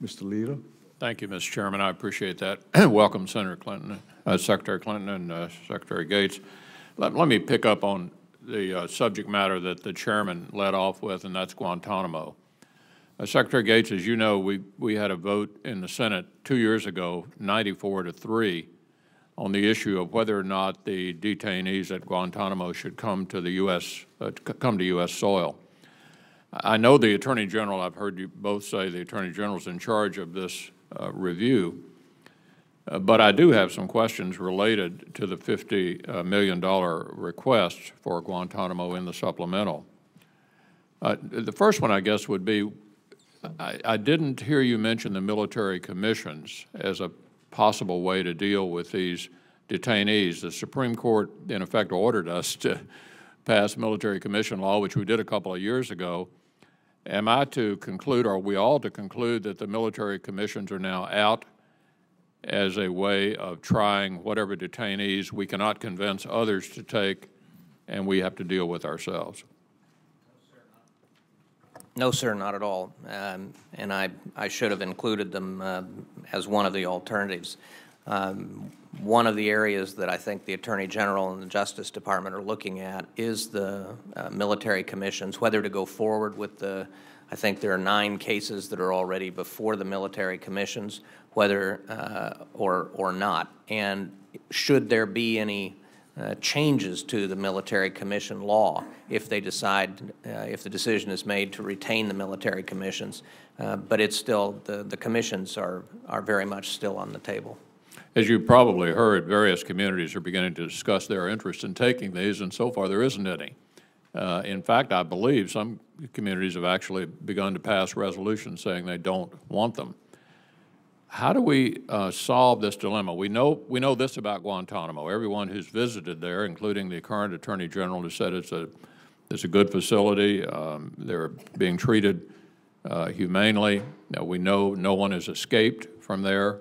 Mr. Leader. Thank you, Mr. Chairman. I appreciate that. Welcome, Senator Clinton, Secretary Clinton, and Secretary Gates. Let me pick up on the subject matter that the chairman led off with, and that's Guantanamo. Secretary Gates, as you know, we had a vote in the Senate 2 years ago, 94-3, on the issue of whether or not the detainees at Guantanamo should come to the U.S. Come to U.S. soil. I know the Attorney General. I've heard you both say the Attorney General is in charge of this review, but I do have some questions related to the $50 million request for Guantanamo in the supplemental. The first one, I guess, would be, I didn't hear you mention the military commissions as a possible way to deal with these detainees. The Supreme Court, in effect, ordered us to pass military commission law, which we did a couple of years ago. Am I to conclude, or are we all to conclude, that the military commissions are now out as a way of trying whatever detainees we cannot convince others to take, and we have to deal with ourselves? No, sir, not at all. And I should have included them as one of the alternatives. One of the areas that I think the Attorney General and the Justice Department are looking at is the military commissions, whether to go forward with the, I think there are 9 cases that are already before the military commissions, whether or not. And should there be any changes to the military commission law if they decide, if the decision is made to retain the military commissions. But it's still, the commissions are very much still on the table. As you probably heard, various communities are beginning to discuss their interest in taking these, and so far there isn't any. In fact, I believe some communities have actually begun to pass resolutions saying they don't want them. How do we solve this dilemma? We know this about Guantanamo. Everyone who's visited there, including the current Attorney General, has said it's a good facility. They're being treated humanely. Now, we know no one has escaped from there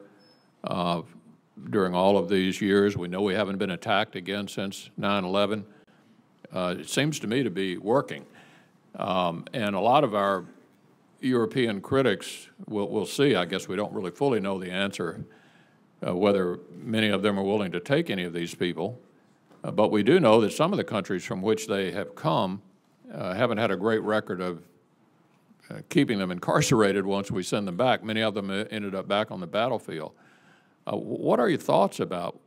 during all of these years. We know we haven't been attacked again since 9/11. It seems to me to be working. And a lot of our European critics will see, I guess we don't really fully know the answer, whether many of them are willing to take any of these people. But we do know that some of the countries from which they have come haven't had a great record of keeping them incarcerated once we send them back. Many of them ended up back on the battlefield. What are your thoughts about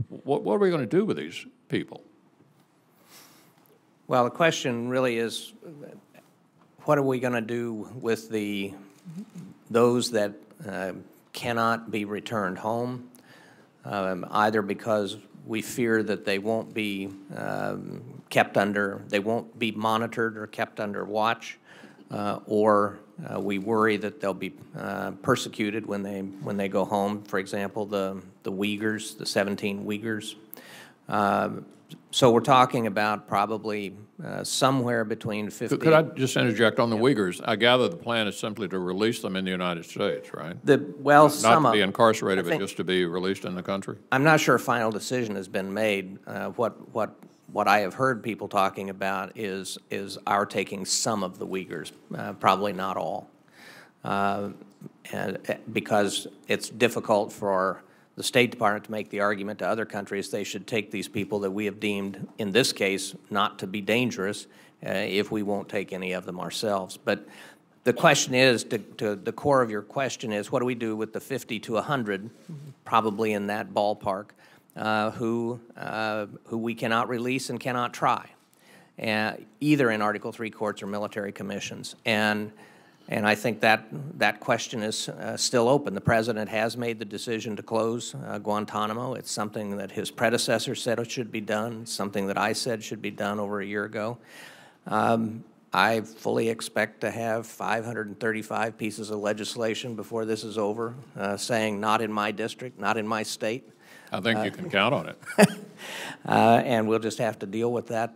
what are we going to do with these people? Well, the question really is, what are we going to do with those that cannot be returned home, either because we fear that they won't be they won't be monitored or kept under watch, or we worry that they'll be persecuted when they go home. For example, the Uyghurs, the 17 Uyghurs. So we're talking about probably somewhere between 50. Could I just interject on the Uyghurs? I gather the plan is simply to release them in the United States, right? Well, not to be incarcerated, but just to be released in the country. I'm not sure a final decision has been made. What I have heard people talking about is our taking some of the Uyghurs, probably not all, and because it's difficult for the State Department to make the argument to other countries they should take these people that we have deemed, in this case, not to be dangerous if we won't take any of them ourselves. But the question is, to the core of your question is, what do we do with the 50 to 100, probably in that ballpark, who we cannot release and cannot try, either in Article III courts or military commissions? And I think that question is still open. The President has made the decision to close Guantanamo. It's something that his predecessor said it should be done. It's something that I said should be done over a year ago. I fully expect to have 535 pieces of legislation before this is over saying not in my district, not in my state. I think you can count on it. And we'll just have to deal with that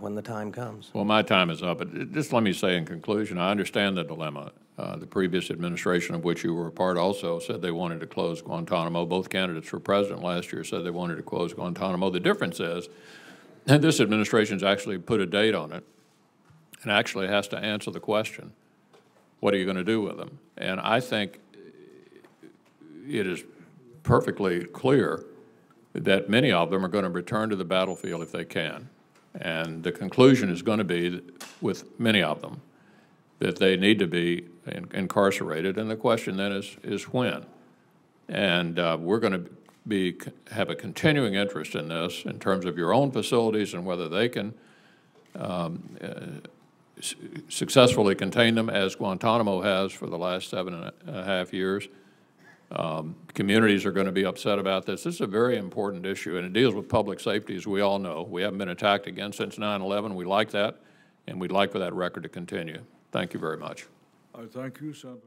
when the time comes. Well, my time is up. But just let me say in conclusion, I understand the dilemma. The previous administration of which you were a part also said they wanted to close Guantanamo. Both candidates for president last year said they wanted to close Guantanamo. The difference is, and this administration's actually put a date on it and actually has to answer the question, what are you going to do with them? And I think it is perfectly clear that many of them are going to return to the battlefield if they can. And the conclusion is going to be, that with many of them, that they need to be incarcerated. And the question then is when. And we're going to have a continuing interest in this in terms of your own facilities and whether they can successfully contain them, as Guantanamo has for the last 7.5 years. Communities are going to be upset about this. This is a very important issue, and it deals with public safety, as we all know. We haven't been attacked again since 9/11. We like that, and we'd like for that record to continue. Thank you very much. Thank you, Senator.